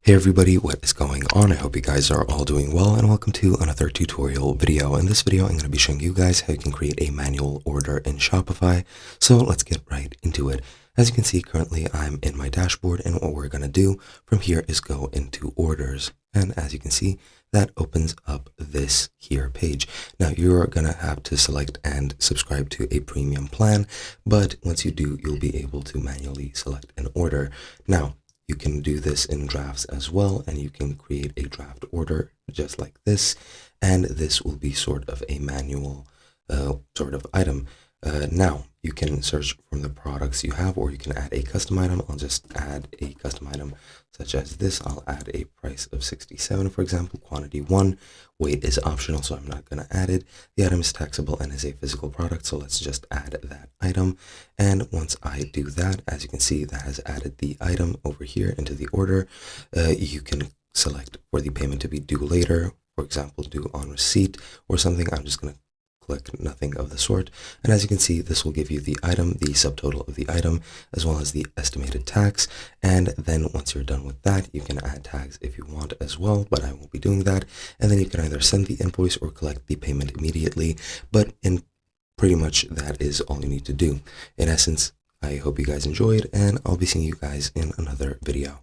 Hey everybody, what is going on? I hope you guys are all doing well, and welcome to another tutorial video. In this video, I'm going to be showing you guys how you can create a manual order in Shopify. So let's get right into it. As you can see, currently I'm in my dashboard, and what we're going to do from here is go into orders. And as you can see, that opens up this here page. Now you're going to have to select and subscribe to a premium plan, but once you do, you'll be able to manually select an order. Now, you can do this in drafts as well, and you can create a draft order just like this, and this will be sort of a manual sort of item. Now, you can search from the products you have, or you can add a custom item. I'll just add a custom item such as this. I'll add a price of 67, for example, quantity 1. Weight is optional, so I'm not going to add it. The item is taxable and is a physical product, so let's just add that item. And once I do that, as you can see, that has added the item over here into the order. You can select for the payment to be due later, for example, due on receipt or something. I'm just going to click nothing of the sort, and as you can see, this will give you the item, the subtotal of the item, as well as the estimated tax. And then once you're done with that, you can add tags if you want as well, but I won't be doing that. And then you can either send the invoice or collect the payment immediately, but in pretty much that is all you need to do. In essence, I hope you guys enjoyed, and I'll be seeing you guys in another video.